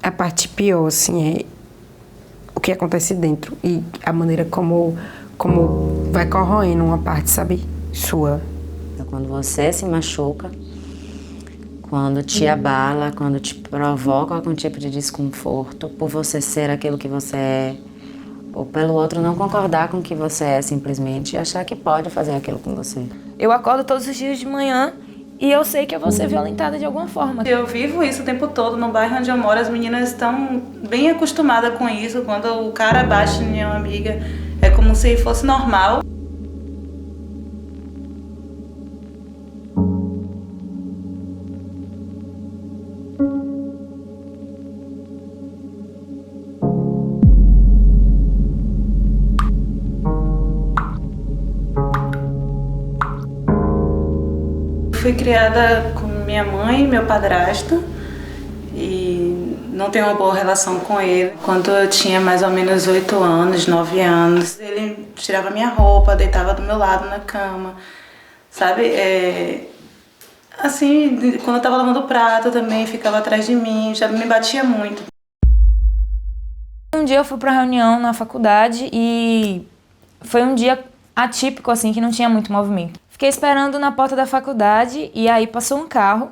A parte pior, assim, é o que acontece dentro e a maneira como vai corroendo uma parte, sabe? Sua. Quando você se machuca, quando te abala, quando te provoca algum tipo de desconforto, por você ser aquilo que você é, ou pelo outro não concordar com o que você é simplesmente e achar que pode fazer aquilo com você. Eu acordo todos os dias de manhã e eu sei que eu vou ser violentada de alguma forma. Eu vivo isso o tempo todo. No bairro onde eu moro, as meninas estão bem acostumadas com isso. Quando o cara bate em minha amiga, é como se fosse normal. Fui criada com minha mãe e meu padrasto e não tenho uma boa relação com ele. Quando eu tinha mais ou menos 8 anos, 9 anos, ele tirava minha roupa, deitava do meu lado na cama, sabe? Assim, quando eu tava lavando o prato também, ficava atrás de mim, já me batia muito. Um dia eu fui pra reunião na faculdade e foi um dia atípico, assim, que não tinha muito movimento. Fiquei esperando na porta da faculdade e aí passou um carro,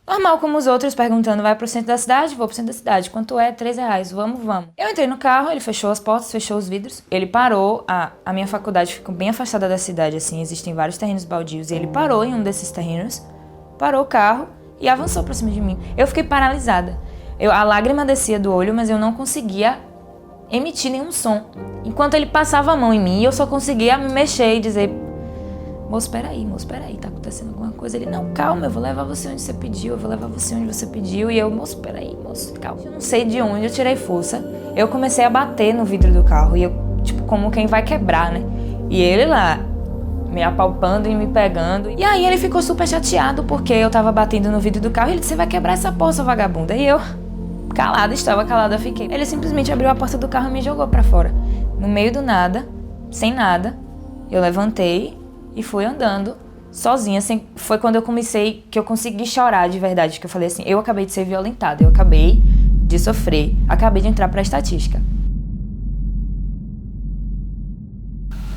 normal como os outros, perguntando, vai pro centro da cidade? Vou pro centro da cidade. Quanto é? R$3. Vamos. Eu entrei no carro, ele fechou as portas, fechou os vidros. Ele parou, a minha faculdade fica bem afastada da cidade, assim, existem vários terrenos baldios. E ele parou em um desses terrenos, parou o carro e avançou pra cima de mim. Eu fiquei paralisada. A lágrima descia do olho, mas eu não conseguia emitir nenhum som. Enquanto ele passava a mão em mim, eu só conseguia me mexer e dizer: moço, peraí, tá acontecendo alguma coisa? Ele, não, calma, eu vou levar você onde você pediu, E eu, moço, peraí, moço, calma. Eu não sei de onde eu tirei força. Eu comecei a bater no vidro do carro e eu, tipo, como quem vai quebrar, né? E ele lá, me apalpando e me pegando. E aí ele ficou super chateado porque eu tava batendo no vidro do carro e ele disse: você vai quebrar essa porra, sua vagabunda. E eu, estava calada, fiquei. Ele simplesmente abriu a porta do carro e me jogou pra fora. No meio do nada, sem nada, eu levantei e fui andando sozinha. Foi quando eu consegui chorar de verdade, que eu falei assim: eu acabei de ser violentada, eu acabei de sofrer, acabei de entrar pra estatística.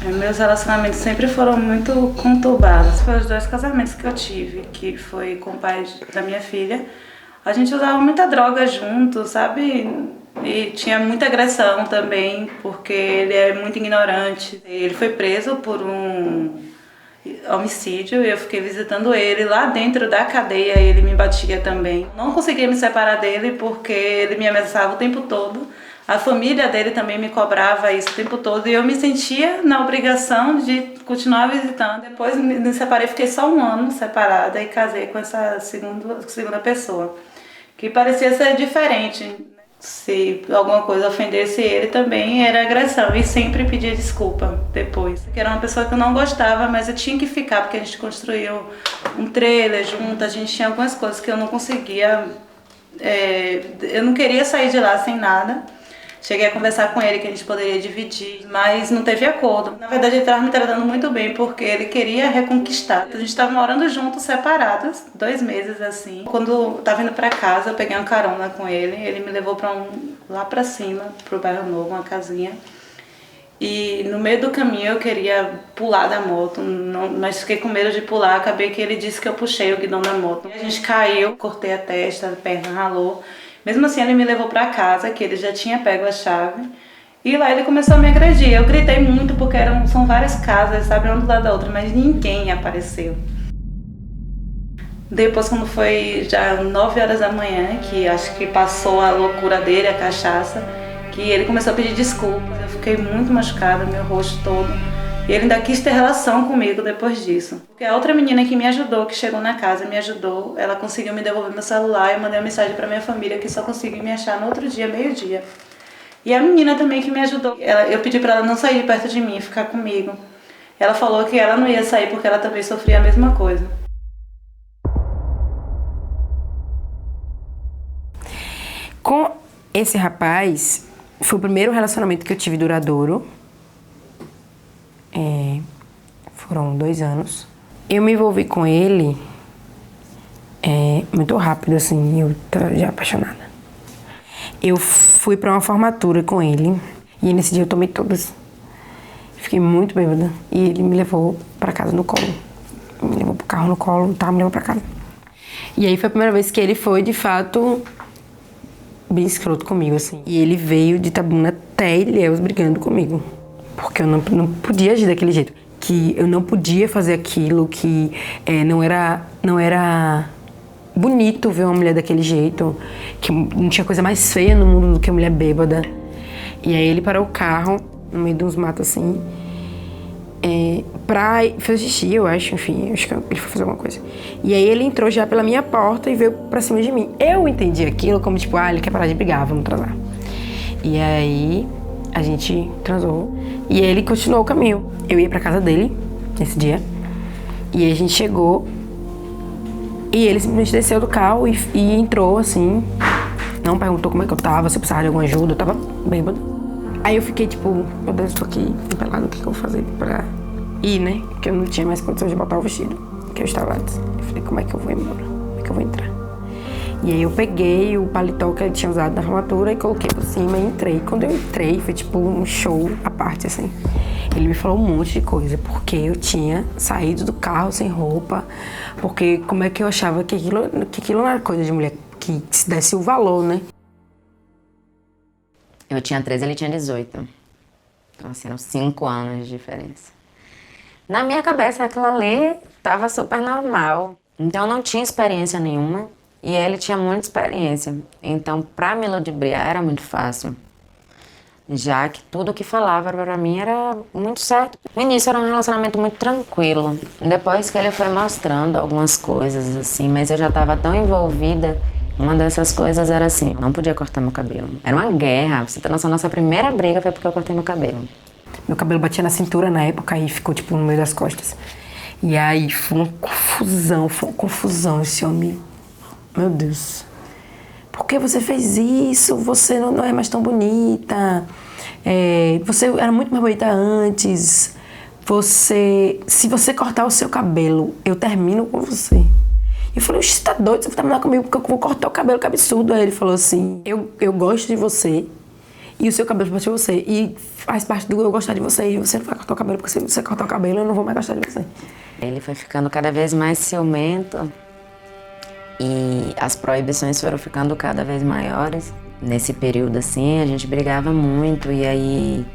Meus relacionamentos sempre foram muito conturbados. Foi os 2 casamentos que eu tive, que foi com o pai da minha filha. A gente usava muita droga junto, sabe? E tinha muita agressão também, porque ele é muito ignorante. Ele foi preso por um homicídio e eu fiquei visitando ele lá dentro da cadeia. Ele me batia também. Não conseguia me separar dele porque ele me ameaçava o tempo todo. A família dele também me cobrava isso o tempo todo e eu me sentia na obrigação de continuar visitando. Depois me separei, fiquei só 1 ano separada e casei com essa segunda pessoa, que parecia ser diferente. Se alguma coisa ofendesse ele também era agressão e sempre pedia desculpa depois. Que era uma pessoa que eu não gostava, mas eu tinha que ficar porque a gente construiu um trailer junto, a gente tinha algumas coisas que eu não conseguia, eu não queria sair de lá sem nada. Cheguei a conversar com ele que a gente poderia dividir, mas não teve acordo. Na verdade, ele estava me tratando muito bem porque ele queria reconquistar. A gente estava morando juntos, separados, 2 meses assim. Quando eu estava indo para casa, eu peguei uma carona com ele. Ele me levou lá para cima, pro bairro Novo, uma casinha. E no meio do caminho eu queria pular da moto, mas fiquei com medo de pular. Acabei que ele disse que eu puxei o guidão da moto. A gente caiu, cortei a testa, a perna ralou. Mesmo assim, ele me levou pra casa, que ele já tinha pego a chave. E lá ele começou a me agredir. Eu gritei muito porque são várias casas, sabe, uma do lado da outra, mas ninguém apareceu. Depois, quando foi já 9 horas da manhã, que acho que passou a loucura dele, a cachaça, que ele começou a pedir desculpas. Eu fiquei muito machucada, meu rosto todo. E ele ainda quis ter relação comigo depois disso. Porque a outra menina que me ajudou, que chegou na casa, me ajudou, ela conseguiu me devolver meu celular. Eu mandei uma mensagem pra minha família que só consegui me achar no outro dia, meio-dia. E a menina também que me ajudou. Eu pedi pra ela não sair de perto de mim, ficar comigo. Ela falou que ela não ia sair porque ela também sofria a mesma coisa. Com esse rapaz, foi o primeiro relacionamento que eu tive duradouro. Foram 2 anos. Eu me envolvi com ele muito rápido, assim, eu estava já apaixonada. Eu fui pra uma formatura com ele e nesse dia eu tomei todas. Fiquei muito bêbada e ele me levou pra casa no colo. Me levou pro carro no colo, tá? Me levou pra casa. E aí foi a primeira vez que ele foi, de fato, bem escroto comigo, assim. E ele veio de Itabuna até Ilhéus brigando comigo. Porque eu não podia agir daquele jeito. Que eu não podia fazer aquilo, que não era bonito ver uma mulher daquele jeito. Que não tinha coisa mais feia no mundo do que uma mulher bêbada. E aí ele parou o carro, no meio de uns matos assim, pra fazer xixi, eu acho, enfim, acho que ele foi fazer alguma coisa. E aí ele entrou já pela minha porta e veio pra cima de mim. Eu entendi aquilo como tipo, ele quer parar de brigar, vamos transar. E aí a gente transou e ele continuou o caminho. Eu ia pra casa dele nesse dia e aí a gente chegou e ele simplesmente desceu do carro e entrou assim, não perguntou como é que eu tava, se eu precisava de alguma ajuda, eu tava bêbada. Aí eu fiquei tipo, meu Deus, tô aqui empelada, o que eu vou fazer pra ir, né? Porque eu não tinha mais condições de botar o vestido que eu estava antes. Eu falei, como é que eu vou embora? Como é que eu vou entrar? E aí eu peguei o paletó que ele tinha usado na formatura e coloquei por cima e entrei. Quando eu entrei, foi tipo um show à parte, assim. Ele me falou um monte de coisa, porque eu tinha saído do carro sem roupa, porque como é que eu achava que aquilo não era coisa de mulher que se desse o valor, né? Eu tinha 13, ele tinha 18. Então, assim, eram 5 anos de diferença. Na minha cabeça, aquilo ali tava super normal. Então, eu não tinha experiência nenhuma. E ele tinha muita experiência. Então, pra me ludibriar era muito fácil. Já que tudo que falava pra mim era muito certo. No início era um relacionamento muito tranquilo. Depois que ele foi mostrando algumas coisas, assim, mas eu já tava tão envolvida. Uma dessas coisas era assim, eu não podia cortar meu cabelo. Era uma guerra. Pra você ter noção, nossa primeira briga foi porque eu cortei meu cabelo. Meu cabelo batia na cintura na época e ficou tipo no meio das costas. E aí foi uma confusão esse homem. Meu Deus. Por que você fez isso? Você não é mais tão bonita. Você era muito mais bonita antes. Se você cortar o seu cabelo, eu termino com você. Eu falei, você tá doido? Você vai terminar comigo porque eu vou cortar o cabelo, que absurdo. Aí ele falou assim, eu gosto de você e o seu cabelo faz parte de você. E faz parte do eu gostar de você e você não vai cortar o cabelo, porque se você cortar o cabelo, eu não vou mais gostar de você. Ele foi ficando cada vez mais ciumento e as proibições foram ficando cada vez maiores. Nesse período, assim, a gente brigava muito e aí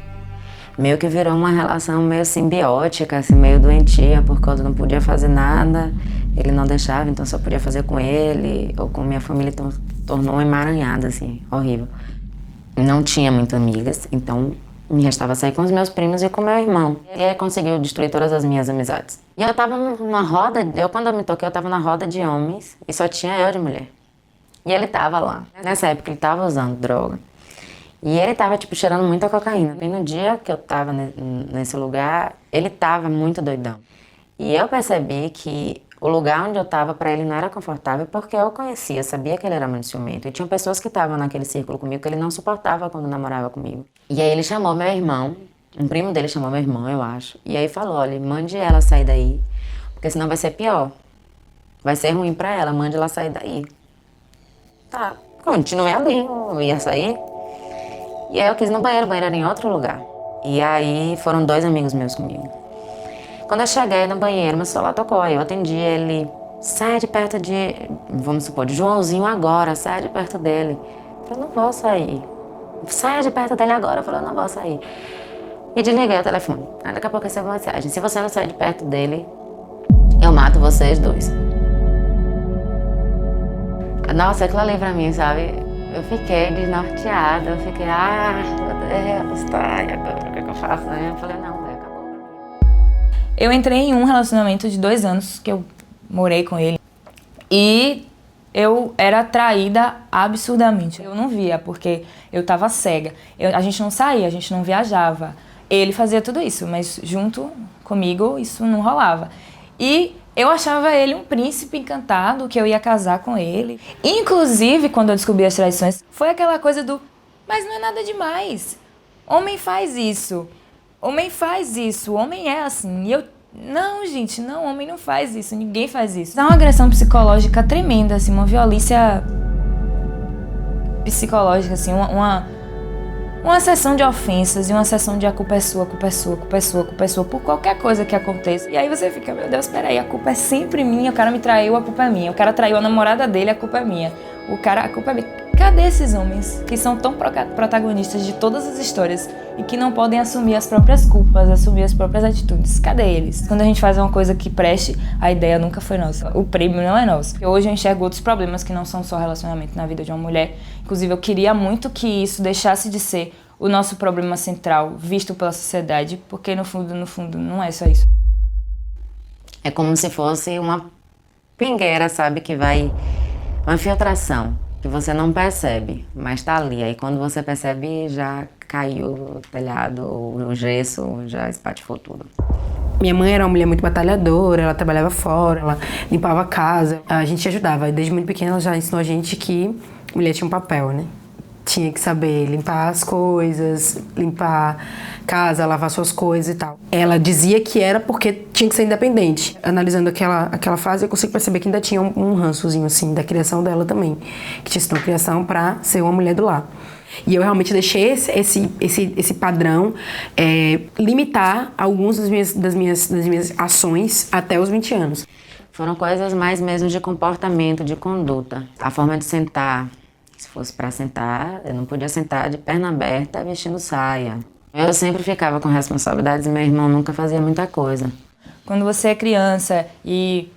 meio que virou uma relação meio simbiótica, assim, meio doentia, porque eu não podia fazer nada, ele não deixava, então só podia fazer com ele ou com minha família, então tornou uma emaranhada, assim, horrível. Não tinha muitas amigas, então me restava sair com os meus primos e com meu irmão. E ele conseguiu destruir todas as minhas amizades. E eu tava numa roda, quando eu me toquei, eu tava na roda de homens e só tinha eu de mulher. E ele tava lá. Nessa época ele tava usando droga. E ele tava, tipo, cheirando muita cocaína. E no dia que eu tava nesse lugar, ele tava muito doidão. E eu percebi que o lugar onde eu tava pra ele não era confortável porque eu conhecia, sabia que ele era muito ciumento. E tinha pessoas que estavam naquele círculo comigo que ele não suportava quando namorava comigo. E aí ele chamou meu irmão, um primo dele chamou meu irmão, eu acho. E aí falou, olha, mande ela sair daí, porque senão vai ser pior. Vai ser ruim pra ela, mande ela sair daí. Tá, continuei ali, eu ia sair. E aí eu quis ir no banheiro, o banheiro era em outro lugar. E aí foram 2 amigos meus comigo. Quando eu cheguei no banheiro, meu celular tocou, aí eu atendi ele. Sai de perto de, vamos supor, de Joãozinho agora, sai de perto dele. Eu falei, não vou sair. Saia de perto dele agora. Eu falei, não vou sair. E desliguei o telefone. Aí daqui a pouco eu recebi uma mensagem. Se você não sair de perto dele, eu mato vocês 2. Nossa, aquilo ali pra mim, sabe? Eu fiquei desnorteada, eu fiquei, meu Deus, tá, e agora o que eu faço? Aí eu falei, não, acabou. Eu entrei em um relacionamento de 2 anos, que eu morei com ele, e eu era atraída absurdamente. Eu não via, porque eu tava cega. A gente não saía, a gente não viajava. Ele fazia tudo isso, mas junto comigo isso não rolava. E eu achava ele um príncipe encantado, que eu ia casar com ele. Inclusive, quando eu descobri as traições, foi aquela coisa do, mas não é nada demais. Homem faz isso. Homem faz isso. Homem é assim. E eu, não, gente, não, homem não faz isso. Ninguém faz isso. É uma agressão psicológica tremenda, assim, uma violência psicológica, assim, uma sessão de ofensas e uma sessão de a culpa é sua, a culpa é sua, a culpa é sua, a culpa é sua, por qualquer coisa que aconteça. E aí você fica, meu Deus, peraí, a culpa é sempre minha, o cara me traiu, a culpa é minha, o cara traiu a namorada dele, a culpa é minha, a culpa é minha. Cadê esses homens que são tão protagonistas de todas as histórias e que não podem assumir as próprias culpas, assumir as próprias atitudes? Cadê eles? Quando a gente faz uma coisa que preste, a ideia nunca foi nossa. O prêmio não é nosso. Hoje eu enxergo outros problemas que não são só relacionamento na vida de uma mulher. Inclusive, eu queria muito que isso deixasse de ser o nosso problema central, visto pela sociedade, porque no fundo, não é só isso. É como se fosse uma pingueira, sabe, que vai... Uma infiltração, que você não percebe, mas tá ali. Aí quando você percebe, já caiu o telhado, o gesso, já espatifou tudo. Minha mãe era uma mulher muito batalhadora, ela trabalhava fora, ela limpava a casa, a gente ajudava. Desde muito pequena ela já ensinou a gente que mulher tinha um papel, né? Tinha que saber limpar as coisas, limpar a casa, lavar suas coisas e tal. Ela dizia que era porque tinha que ser independente. Analisando aquela fase, eu consigo perceber que ainda tinha um rançozinho, assim, da criação dela também. Que tinha sido uma criação pra ser uma mulher do lar. E eu realmente deixei esse padrão limitar algumas das minhas ações até os 20 anos. Foram coisas mais mesmo de comportamento, de conduta. A forma de sentar. Se fosse para sentar, eu não podia sentar de perna aberta vestindo saia. Eu sempre ficava com responsabilidades e meu irmão nunca fazia muita coisa. Quando você é criança e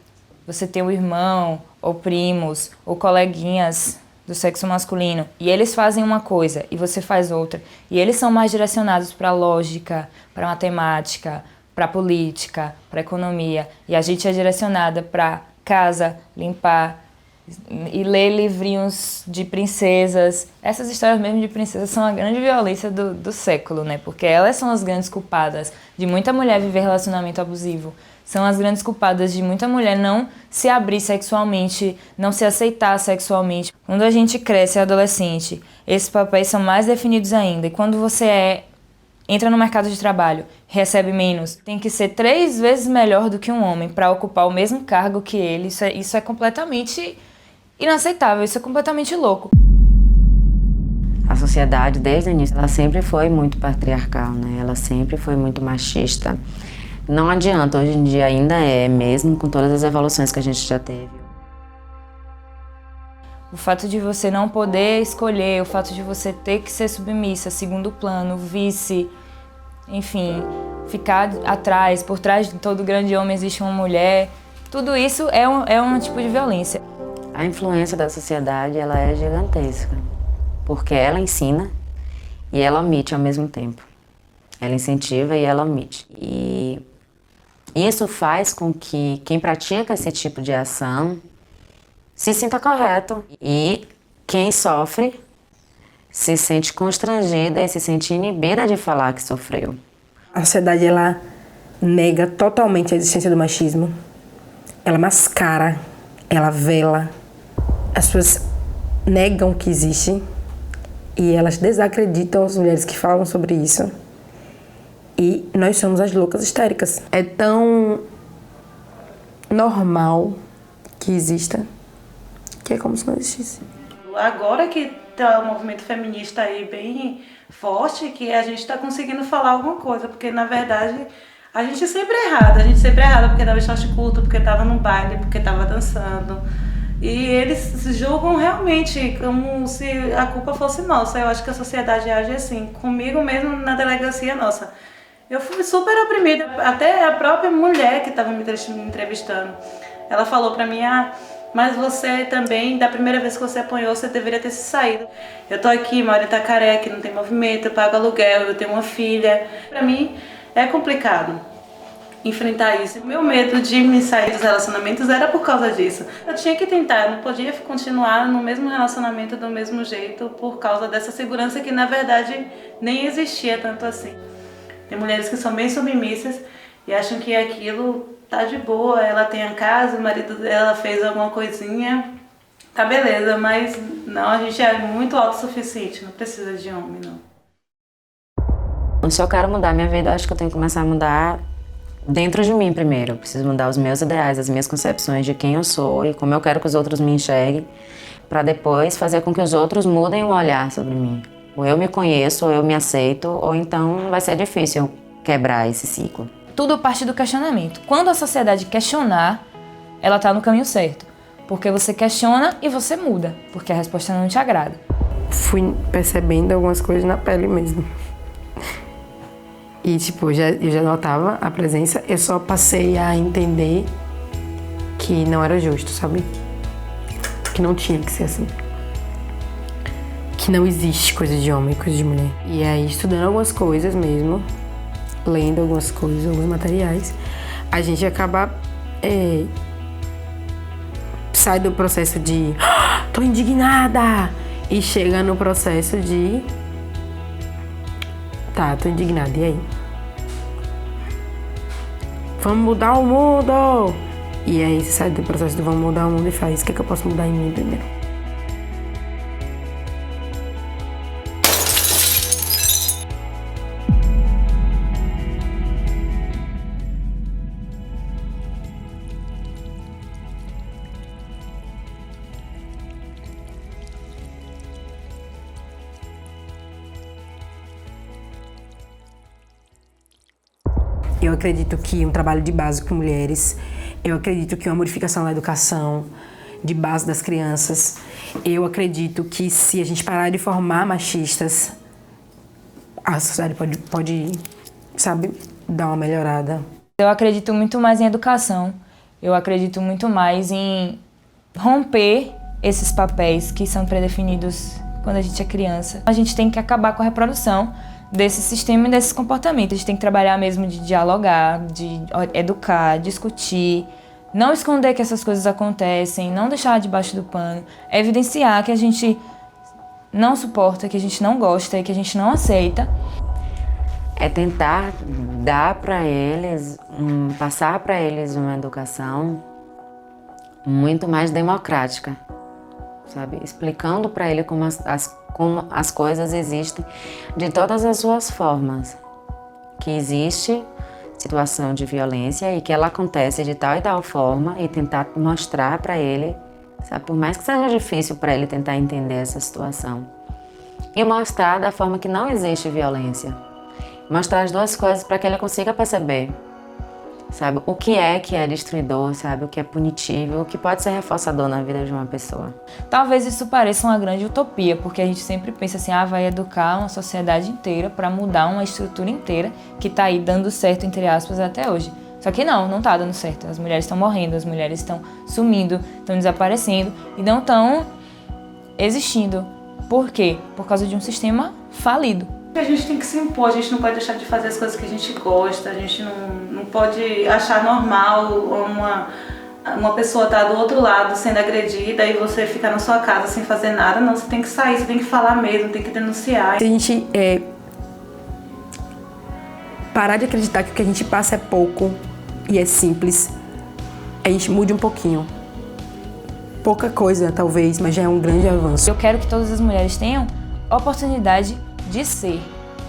você tem um irmão, ou primos, ou coleguinhas do sexo masculino, e eles fazem uma coisa e você faz outra, e eles são mais direcionados para lógica, para matemática, para política, para economia, e a gente é direcionada para casa, limpar, e ler livrinhos de princesas. Essas histórias mesmo de princesas são a grande violência do século, né? Porque elas são as grandes culpadas de muita mulher viver relacionamento abusivo. São as grandes culpadas de muita mulher não se abrir sexualmente, não se aceitar sexualmente. Quando a gente cresce, é adolescente, esses papéis são mais definidos ainda. E quando você entra no mercado de trabalho, recebe menos, tem que ser 3 vezes melhor do que um homem para ocupar o mesmo cargo que ele. Isso é completamente inaceitável, isso é completamente louco. A sociedade, desde o início, ela sempre foi muito patriarcal, né? Ela sempre foi muito machista. Não adianta, hoje em dia ainda é, mesmo com todas as evoluções que a gente já teve. O fato de você não poder escolher, o fato de você ter que ser submissa, segundo plano, vice, enfim, ficar atrás, por trás de todo grande homem existe uma mulher, tudo isso é um tipo de violência. A influência da sociedade, ela é gigantesca, porque ela ensina e ela omite ao mesmo tempo. Ela incentiva e ela omite. E isso faz com que quem pratica esse tipo de ação se sinta correto. E quem sofre se sente constrangida e se sente inibida de falar que sofreu. A sociedade, ela nega totalmente a existência do machismo. Ela mascara, ela vela. As pessoas negam que existe e elas desacreditam as mulheres que falam sobre isso. E nós somos as loucas histéricas. É tão normal que exista que é como se não existisse. Agora que tá o movimento feminista aí bem forte, que a gente está conseguindo falar alguma coisa, porque na verdade a gente sempre é errada. A gente sempre é errada porque tava em short curto, porque tava no baile, porque tava dançando. E eles julgam realmente como se a culpa fosse nossa. Eu acho que a sociedade age assim. Comigo mesmo na delegacia, nossa, eu fui super oprimida. Até a própria mulher que estava me entrevistando, ela falou pra mim, mas você também, da primeira vez que você apanhou, você deveria ter se saído. Eu tô aqui, moro em Itacaré, que não tem movimento, eu pago aluguel, eu tenho uma filha. Pra mim é complicado enfrentar isso. O meu medo de me sair dos relacionamentos era por causa disso. Eu tinha que tentar, eu não podia continuar no mesmo relacionamento do mesmo jeito por causa dessa segurança que na verdade nem existia tanto assim. Tem mulheres que são bem submissas e acham que aquilo tá de boa, ela tem a casa, o marido dela fez alguma coisinha, tá beleza, mas não, a gente é muito autossuficiente, não precisa de homem, não. Se eu quero mudar minha vida, eu acho que eu tenho que começar a mudar dentro de mim primeiro. Eu preciso mudar os meus ideais, as minhas concepções de quem eu sou e como eu quero que os outros me enxerguem, para depois fazer com que os outros mudem o olhar sobre mim. Ou eu me conheço, ou eu me aceito, ou então vai ser difícil eu quebrar esse ciclo. Tudo parte do questionamento. Quando a sociedade questionar, ela tá no caminho certo. Porque você questiona e você muda, porque a resposta não te agrada. Fui percebendo algumas coisas na pele mesmo. E, tipo, eu já notava a presença, eu só passei a entender que não era justo, sabe? Que não tinha que ser assim. Que não existe coisa de homem, coisa de mulher. E aí, estudando algumas coisas mesmo, lendo algumas coisas, alguns materiais, a gente acaba... sai do processo de tô indignada e chega no processo de tá, tô indignada, e aí? Vamos mudar o mundo! E aí você sai do processo de vamos mudar o mundo e faz o que é que eu posso mudar em mim primeiro. Eu acredito que um trabalho de base com mulheres, eu acredito que uma modificação na educação de base das crianças, eu acredito que se a gente parar de formar machistas, a sociedade pode, sabe, dar uma melhorada. Eu acredito muito mais em educação, eu acredito muito mais em romper esses papéis que são predefinidos quando a gente é criança. A gente tem que acabar com a reprodução desse sistema e desses comportamentos. A gente tem que trabalhar mesmo de dialogar, de educar, discutir, não esconder que essas coisas acontecem, não deixar debaixo do pano, evidenciar que a gente não suporta, que a gente não gosta e que a gente não aceita. É tentar dar para eles, passar para eles uma educação muito mais democrática, sabe? Explicando para ele como as coisas existem de todas as suas formas. Que existe situação de violência e que ela acontece de tal e tal forma e tentar mostrar para ele, sabe? Por mais que seja difícil para ele tentar entender essa situação. E mostrar da forma que não existe violência. Mostrar as duas coisas para que ele consiga perceber, sabe? O que é destruidor, sabe? O que é punitivo, o que pode ser reforçador na vida de uma pessoa. Talvez isso pareça uma grande utopia, porque a gente sempre pensa assim, vai educar uma sociedade inteira para mudar uma estrutura inteira que tá aí dando certo, entre aspas, até hoje. Só que não tá dando certo. As mulheres estão morrendo, as mulheres estão sumindo, estão desaparecendo e não estão existindo. Por quê? Por causa de um sistema falido. A gente tem que se impor, a gente não pode deixar de fazer as coisas que a gente gosta, a gente não pode achar normal uma pessoa estar do outro lado sendo agredida e você ficar na sua casa sem fazer nada. Não, você tem que sair, você tem que falar mesmo, tem que denunciar. Se a gente parar de acreditar que o que a gente passa é pouco e é simples, a gente mude um pouquinho. Pouca coisa, talvez, mas já é um grande avanço. Eu quero que todas as mulheres tenham oportunidade de ser,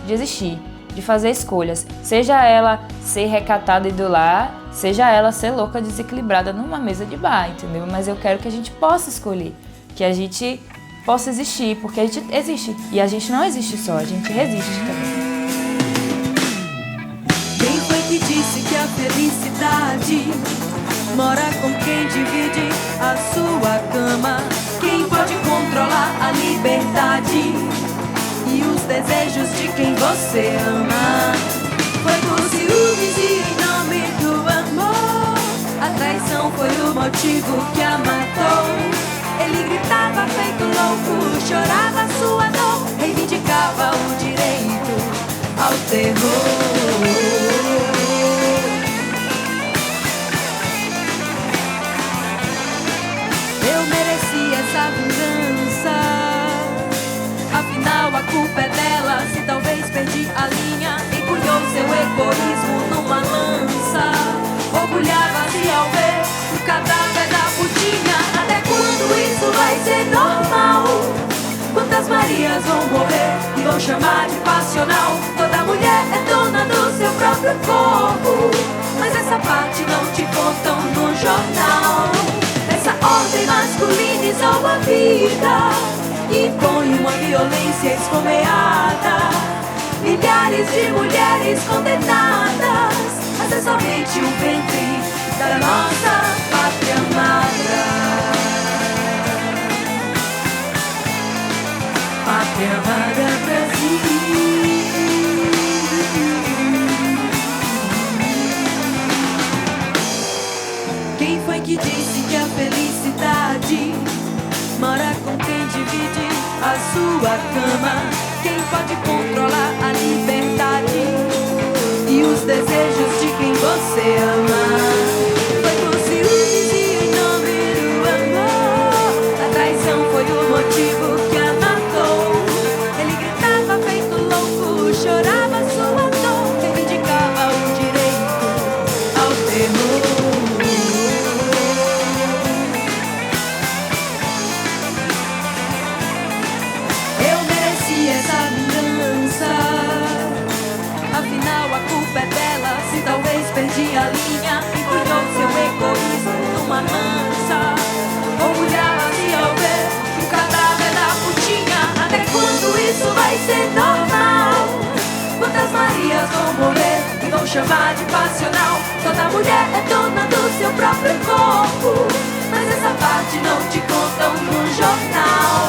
de existir, de fazer escolhas. Seja ela ser recatada e do lar, seja ela ser louca, desequilibrada numa mesa de bar, entendeu? Mas eu quero que a gente possa escolher, que a gente possa existir, porque a gente existe. E a gente não existe só, a gente resiste também. Quem foi que disse que a felicidade mora com quem divide a sua cama? Quem pode controlar a liberdade e os desejos de quem você ama? Foi por ciúmes e em nome do amor, a traição foi o motivo que a matou. Ele gritava feito louco, chorava sua dor, reivindicava o direito ao terror. Eu mereci essa vingança, afinal a culpa é dela. Se talvez perdi a linha, empunhou seu egoísmo numa lança, orgulhava-se ao ver o cadáver da putinha. Até quando isso vai ser normal? Quantas Marias vão morrer e vão chamar de passional? Toda mulher é dona do seu próprio corpo, mas essa parte não te contam no jornal. Essa ordem masculinizou a vida violência esfomeada. Milhares de mulheres condenadas a ser somente o ventre da nossa pátria amada. Pátria amada Brasil. Quem foi que disse que a felicidade mora com quem divide a sua cama? Quem pode controlar a liberdade e os desejos de quem você ama? Foi por ciúmes e em nome do amor. A traição foi o motivo que a matou. Ele gritava feito louco, chorava sua dor, reivindicava o direito ao terror. Essa vingança, afinal a culpa é dela. Se talvez perdi a linha, empunhou seu egoísmo numa lança. Orgulhava-se ao ver o cadáver da putinha. Até quando isso vai ser normal? Quantas Marias vão morrer e vão chamar de passional? Toda mulher é dona do seu próprio corpo, mas essa parte não te contam no jornal.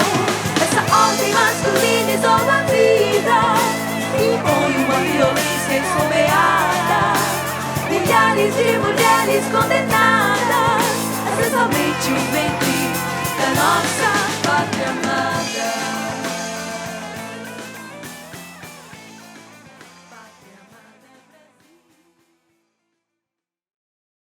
Essa ordem masculina isola a vida, impõe uma violência esfomeada. Milhares de mulheres condenadas a ser somente o ventre da nossa